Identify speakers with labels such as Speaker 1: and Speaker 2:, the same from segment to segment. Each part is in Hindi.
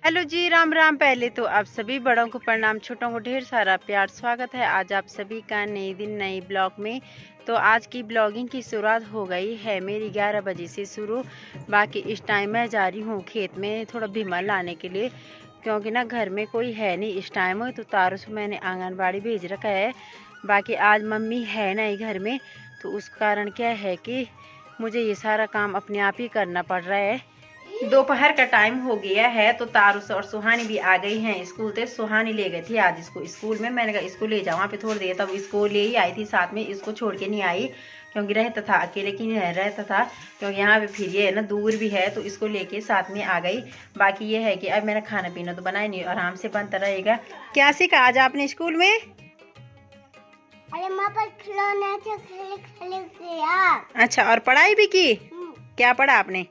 Speaker 1: हेलो जी, राम राम। पहले तो आप सभी बड़ों को प्रणाम, छोटों को ढेर सारा प्यार। स्वागत है आज आप सभी का नए दिन नए ब्लॉग में। तो आज की ब्लॉगिंग की शुरुआत हो गई है मेरी 11 बजे से शुरू। बाकी इस टाइम मैं जा रही हूँ खेत में थोड़ा भीमल लाने के लिए, क्योंकि ना घर में कोई है नहीं इस टाइम। तो तारू से मैंने आंगनबाड़ी भेज रखा है। बाकी आज मम्मी है नहीं घर में, तो उस कारण क्या है कि मुझे ये सारा काम अपने आप ही करना पड़ रहा है। दोपहर का टाइम हो गया है, तो तारुस और सुहानी भी आ गई हैं स्कूल से। सुहानी ले गई थी आज इसको स्कूल में। मैंने कहा स्कूल ले जाओ, वहाँ पे थोड़ी देर, तब इसको ले ही आई थी साथ में। इसको छोड़ के नहीं आई क्योंकि रहता था अकेले की नहीं रहता था, क्योंकि यहाँ पे फिर ये है ना दूर भी है, तो इसको लेके साथ में आ गई। बाकी ये है कि अब मेरा खाना पीना तो बनाया नहीं, आराम से बनता रहेगा। क्या सीखा आज आपने स्कूल में?
Speaker 2: अरे माँ पर खिलौने से खेल किया।
Speaker 1: अच्छा, और पढ़ाई भी की? क्या पढ़ा आपने?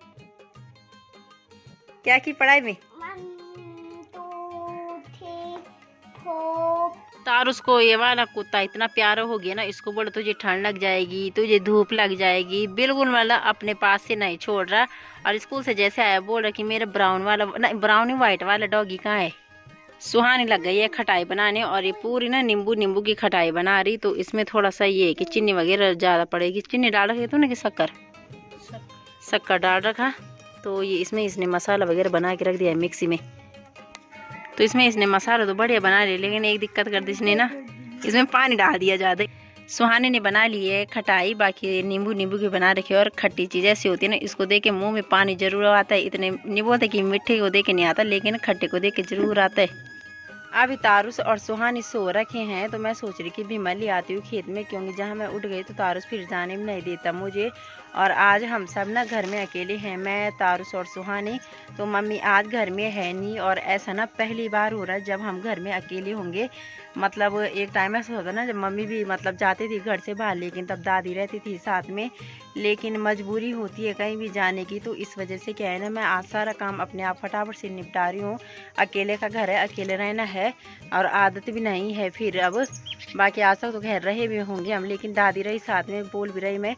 Speaker 1: क्या की पढ़ाई में? तारुस को ये वाला कुत्ता इतना प्यारा हो गया ना, इसको बोले तुझे ठंड लग जाएगी, तुझे धूप लग जाएगी, बिल्कुल मतलब अपने पास से नहीं छोड़ रहा। और स्कूल से जैसे आया बोल रहा कि मेरा ब्राउन वाला नहीं, ब्राउन ही व्हाइट वाला डॉगी कहाँ है। सुहानी लग गई है खटाई बनाने, और ये पूरी ना नींबू की खटाई बना रही। तो इसमें थोड़ा सा ये है कि चीनी वगैरह ज्यादा पड़ेगी। चीनी डाल रखी तूने कि शक्कर डाल रखा। तो ये इसने मसाला वगैरह बना के रख दिया है मिक्सी में। तो इसमें इसने मसाला तो बढ़िया बना लिया, लेकिन एक दिक्कत कर दी इसने ना, इसमें पानी डाल दिया ज़्यादा। सुहाने ने बना ली है खटाई, बाकी नींबू की बना रखी है। और खट्टी चीज़ ऐसी होती है ना, इसको देख के मुँह में पानी जरूर आता है। इतने नहीं बोलते कि मीठे को देख के नहीं आता, लेकिन खट्टे को देख के जरूर आता है। अभी तारुस और सुहानी सो रखे हैं, तो मैं सोच रही कि भीमल ले आती हूँ खेत में, क्योंकि जहाँ मैं उठ गई तो तारुस फिर जाने में नहीं देता मुझे। और आज हम सब ना घर में अकेले हैं, मैं तारुस और सुहानी। तो मम्मी आज घर में है नहीं, और ऐसा ना पहली बार हो रहा है जब हम घर में अकेले होंगे। मतलब एक टाइम ऐसा होता ना जब मम्मी भी मतलब जाती थी घर से बाहर, लेकिन तब दादी रहती थी साथ में। लेकिन मजबूरी होती है कहीं भी जाने की, तो इस वजह से क्या है ना, मैं आज सारा काम अपने आप फटाफट से निपटा रही हूँ। अकेले का घर है, अकेले रहना है, और आदत भी नहीं है फिर अब। बाकी आज तक तो घर रहे भी होंगे हम, लेकिन दादी रही साथ में, बोल भी रही मैं।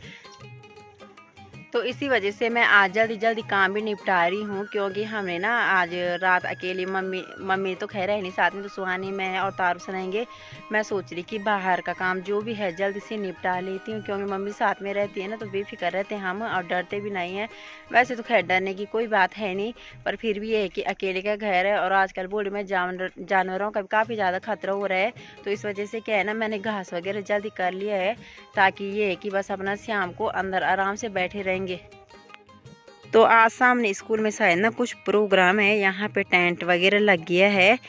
Speaker 1: तो इसी वजह से मैं आज जल्दी जल्दी काम भी निपटा रही हूँ, क्योंकि हमने ना आज रात अकेली, मम्मी तो खैर है नहीं साथ में, तो सुहानी मैं और तारुस रहेंगे। मैं सोच रही कि बाहर का काम जो भी है जल्दी से निपटा लेती हूँ, क्योंकि मम्मी साथ में रहती है ना, तो बेफिक्र रहते हैं हम और डरते भी नहीं हैं। वैसे तो खैर डरने की कोई बात है नहीं, पर फिर भी ये है कि अकेले का घर है, और आजकल बोल में जानवरों का भी काफ़ी ज़्यादा खतरा हो रहा है। तो इस वजह से क्या है ना, मैंने घास वगैरह जल्दी कर लिया है, ताकि ये है कि बस अपना शाम को अंदर आराम से बैठे रहेंगे। तो आज सामने स्कूल में शायद ना कुछ प्रोग्राम है, यहाँ पे टेंट वगैरह लग गया है।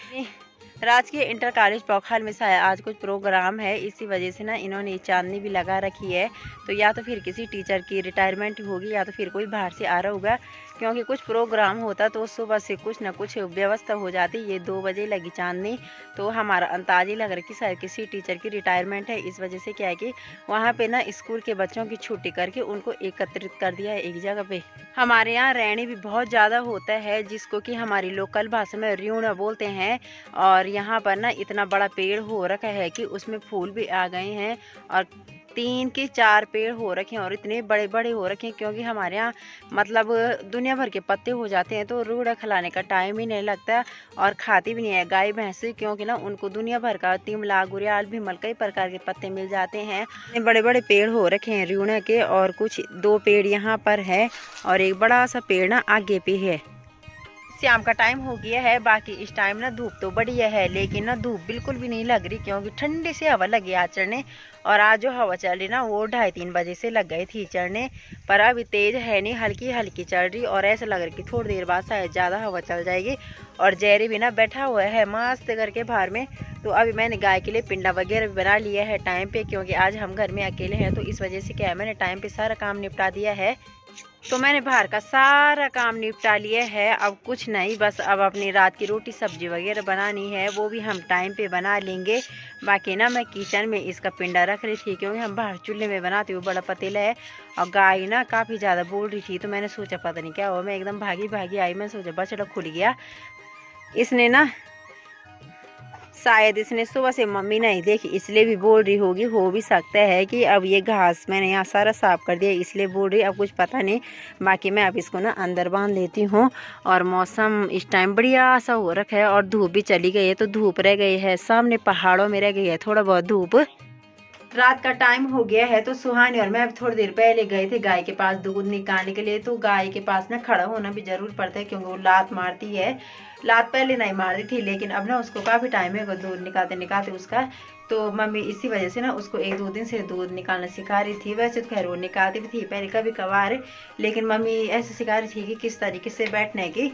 Speaker 1: राजकीय इंटर कॉलेज पौखाल में शायद आज कुछ प्रोग्राम है, इसी वजह से ना इन्होंने चांदनी भी लगा रखी है। तो या तो फिर किसी टीचर की रिटायरमेंट होगी, या तो फिर कोई बाहर से आ रहा होगा, क्योंकि कुछ प्रोग्राम होता तो सुबह से कुछ ना कुछ व्यवस्था हो जाती। ये 2 बजे लगी चांदनी, तो हमारा अंदाजा लग रहा है कि शायद किसी टीचर की रिटायरमेंट है। इस वजह से क्या है कि वहाँ पे ना स्कूल के बच्चों की छुट्टी करके उनको एकत्रित कर दिया है एक जगह पे। हमारे यहाँ रैनी भी बहुत ज़्यादा होता है, जिसको कि हमारी लोकल भाषा में र्यूण बोलते हैं। और यहाँ पर ना इतना बड़ा पेड़ हो रखा है कि उसमें फूल भी आ गए हैं, और 3 के 4 पेड़ हो रखे हैं, और इतने बड़े बड़े हो रखे हैं, क्योंकि हमारे यहाँ मतलब दुनिया भर के पत्ते हो जाते हैं, तो रूड़ा खिलाने का टाइम ही नहीं लगता। और खाती भी नहीं है गाय भैंस, क्योंकि ना उनको दुनिया भर का तिमला, गुरियाल, भीमल कई प्रकार के पत्ते मिल जाते हैं। बड़े बड़े पेड़ हो रखे हैं र्यूणा के, और कुछ 2 पेड़ यहाँ पर है, और एक बड़ा सा पेड़ ना आगे पे है। शाम का टाइम हो गया है। बाकी इस टाइम ना धूप तो बढ़िया है, लेकिन ना धूप बिल्कुल भी नहीं लग रही, क्योंकि ठंडी से हवा लगी आज चढ़ने। और आज जो हवा चल रही ना, वो 2:30-3 बजे से लग गई थी चढ़ने, पर अभी तेज है नहीं, हल्की हल्की चल रही। और ऐसा लग रहा है कि थोड़ी देर बाद शायद ज़्यादा हवा चल जाएगी। और जेरी भी ना बैठा हुआ है मस्त करके बाहर में। तो अभी मैंने गाय के लिए पिंडा वगैरह भी बना लिया है टाइम पे, क्योंकि आज हम घर में अकेले हैं, तो इस वजह से क्या है, मैंने टाइम पे सारा काम निपटा दिया है। तो मैंने बाहर का सारा काम निपटा लिया है, अब कुछ नहीं, बस अब अपनी रात की रोटी सब्जी वगैरह बनानी है, वो भी हम टाइम पे बना लेंगे। बाकी ना मैं किचन में इसका पिंडा रख रही थी, क्योंकि हम बाहर चूल्हे में बनाते हुए बड़ा पतीला है। और गाय ना काफ़ी ज़्यादा बोल रही थी, तो मैंने सोचा पता नहीं क्या हुआ, मैं एकदम भागी भागी आई, मैं सोचा बछड़ा खुल गया इसने ना शायद इसने सुबह से मम्मी नहीं देखी इसलिए भी बोल रही होगी, हो भी सकता है कि अब ये घास मैंने यहाँ सारा साफ कर दिया इसलिए बोल रही, अब कुछ पता नहीं। बाकी मैं अब इसको ना अंदर बांध लेती हूँ। और मौसम इस टाइम बढ़िया सा हो रखा है और धूप भी चली गई है, तो धूप रह गई है सामने पहाड़ों में, रह गई है थोड़ा बहुत धूप। रात का टाइम हो गया है, तो सुहानी और मैं थोड़ी देर पहले गए थे गाय के पास दूध निकालने के लिए। तो गाय के पास ना खड़ा होना भी जरूर पड़ता है क्योंकि वो लात मारती है। लात पहले नहीं मारती थी लेकिन अब ना उसको काफी टाइम है दूध निकालते निकालते उसका, तो मम्मी इसी वजह से ना उसको 1-2 दिन से दूध निकालना सिखा रही थी। वैसे तो खैर वो निकालती भी थी पहले कभी कभार, लेकिन मम्मी ऐसे सिखा रही थी कि किस तरीके से बैठने की।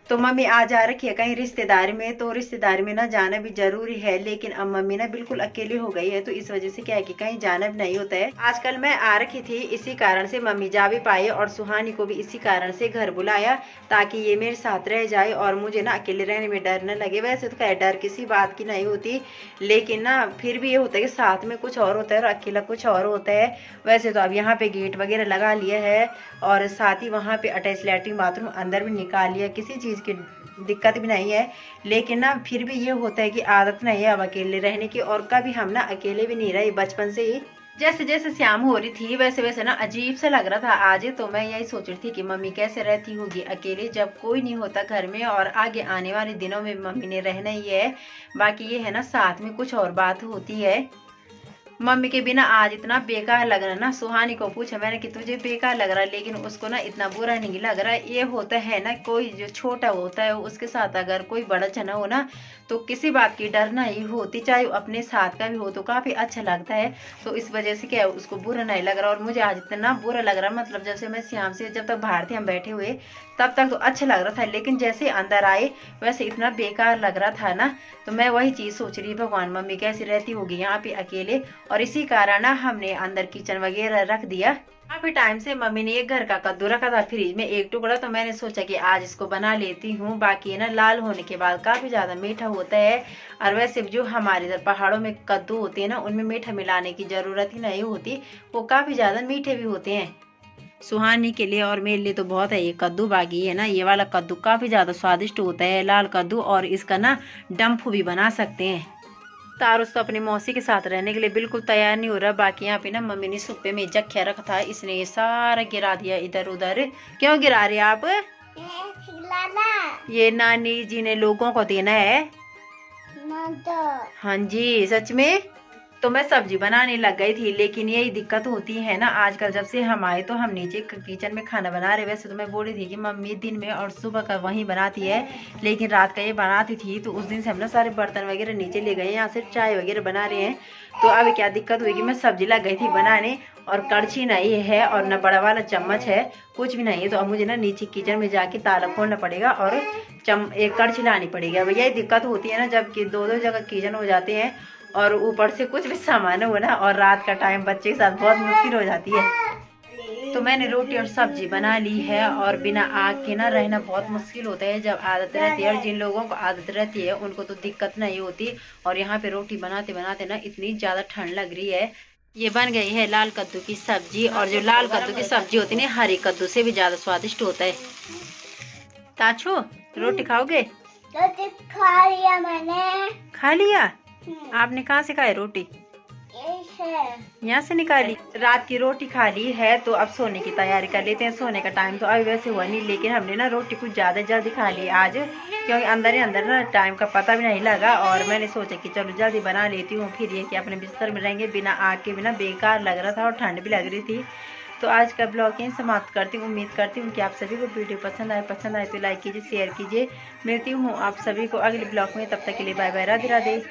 Speaker 1: तो मम्मी आ जा रखी है कहीं रिश्तेदारी में, तो रिश्तेदारी में ना जाना भी जरूरी है, लेकिन अब मम्मी ना बिल्कुल अकेली हो गई है, तो इस वजह से क्या है कि कहीं जाना भी नहीं होता है। आजकल मैं आ रखी थी इसी कारण से मम्मी जा भी पाई और सुहानी को भी इसी कारण से घर बुलाया ताकि ये मेरे साथ रह जाए और मुझे ना अकेले रहने में डर न लगे। वैसे तो खैर डर किसी बात की नहीं होती, लेकिन ना फिर भी ये होता है कि साथ में कुछ और होता है और अकेला कुछ और होता है। वैसे तो अब यहाँ पे गेट वगैरह लगा लिया है और साथ ही वहाँ पे अटैच लैट्रिन बाथरूम अंदर भी निकाल लिया, किसी चीज की दिक्कत भी नहीं है। लेकिन ना फिर भी ये होता है कि आदत नहीं है अब अकेले रहने की, और कभी हम ना अकेले भी नहीं रहे बचपन से ही। जैसे जैसे शाम हो रही थी वैसे वैसे ना अजीब सा लग रहा था आज, तो मैं यही सोच रही थी कि मम्मी कैसे रहती होगी अकेले जब कोई नहीं होता घर में, और आगे आने वाले दिनों में मम्मी ने रहना ही है। बाकी ये है ना साथ में कुछ और बात होती है। मम्मी के बिना आज इतना बेकार लग रहा ना, सुहानी को पूछा मैंने कि तुझे बेकार लग रहा है, लेकिन उसको ना इतना बुरा नहीं लग रहा। ये होता है ना कोई जो छोटा होता है उसके साथ अगर कोई बड़ा जना हो ना तो किसी बात की डर नहीं होती, चाहे अपने साथ का भी हो तो काफी अच्छा लगता है। तो इस वजह से क्या है उसको बुरा नहीं लग रहा, और मुझे आज इतना बुरा लग रहा, मतलब जब से मैं श्याम से जब तक बाहर थे हम बैठे हुए तब तक तो अच्छा लग रहा था, लेकिन जैसे अंदर आए वैसे इतना बेकार लग रहा था ना। तो मैं वही चीज सोच रही भगवान मम्मी कैसी रहती होगी यहाँ पे अकेले, और इसी कारण ना हमने अंदर किचन वगैरह रख दिया। काफी टाइम से मम्मी ने एक घर का कद्दू रखा था फ्रिज में एक टुकड़ा, तो मैंने सोचा कि आज इसको बना लेती हूँ। बाकी है ना लाल होने के बाद काफी ज्यादा मीठा होता है, और वैसे जो हमारे इधर पहाड़ों में कद्दू होते हैं ना उनमें मीठा मिलाने की जरूरत ही नहीं होती, वो काफी ज्यादा मीठे भी होते हैं। सुहानी के लिए और मेरे लिए तो बहुत है ये कद्दू। बाकी है ना ये वाला कद्दू काफी ज्यादा स्वादिष्ट होता है लाल कद्दू, और इसका ना डम्फू भी बना सकते हैं। तारुस तो अपनी मौसी के साथ रहने के लिए बिल्कुल तैयार नहीं हो रहा। बाकी यहाँ पे ना मम्मी ने सुप्पे में जख्या रखा था, इसने ये सारा गिरा दिया इधर उधर। क्यों गिरा रहे आप? ये नानी जी ने लोगों को देना है। हाँ जी सच में। तो मैं सब्जी बनाने लग गई थी, लेकिन यही दिक्कत होती है ना आजकल जब से हम आए तो हम नीचे किचन में खाना बना रहे। वैसे तो मैं बोल रही थी कि मम्मी दिन में और सुबह का वहीं बनाती है, लेकिन रात का ये बनाती थी, तो उस दिन से हम ना सारे बर्तन वगैरह नीचे ले गए, यहाँ से चाय वगैरह बना रहे हैं। तो अब क्या दिक्कत हुई कि मैं सब्जी लग गई थी बनाने, और कड़छी नहीं है और न बड़ा वाला चम्मच है, कुछ भी नहीं है। तो अब मुझे ना नीचे किचन में जाके ताला खोलना पड़ेगा और एक कड़छी लानी पड़ेगी। अब यही दिक्कत होती है ना जबकि दो जगह किचन हो जाते हैं और ऊपर से कुछ भी सामान हो ना, और रात का टाइम बच्चे के साथ बहुत मुश्किल हो जाती है। तो मैंने रोटी और सब्जी बना ली है, और बिना आग के ना रहना बहुत मुश्किल होता है जब आदत रहती है, और जिन लोगों को आदत रहती है उनको तो दिक्कत नहीं होती। और यहाँ पे रोटी बनाते बनाते ना इतनी ज्यादा ठंड लग रही है। ये बन गई है लाल कद्दू की सब्जी, और जो लाल कद्दू की सब्जी होती है ना हरी कद्दू से भी ज्यादा स्वादिष्ट होता है। ताछू रोटी खाओगे?
Speaker 2: रोटी खा लिया मैंने।
Speaker 1: खा लिया? आपने कहाँ से खाई रोटी? यहाँ से निकाली। रात की रोटी खा ली है, तो अब सोने की तैयारी कर लेते हैं। सोने का टाइम तो अभी वैसे हुआ नहीं, लेकिन हमने ना रोटी कुछ ज्यादा जल्दी खा ली आज, क्योंकि अंदर ही अंदर ना टाइम का पता भी नहीं लगा, और मैंने सोचा कि चलो जल्दी बना लेती हूँ। फिर ये कि अपने बिस्तर में रहेंगे बिना आग के, बिना बेकार लग रहा था और ठंड भी लग रही थी। तो आज का ब्लॉग यहीं समाप्त करती हूँ। उम्मीद करती हूँ कि आप सभी को वीडियो पसंद आए तो लाइक कीजिए, शेयर कीजिए। मिलती हूँ आप सभी को अगले ब्लॉग में, तब तक के लिए बाय बाय, राधे राधे।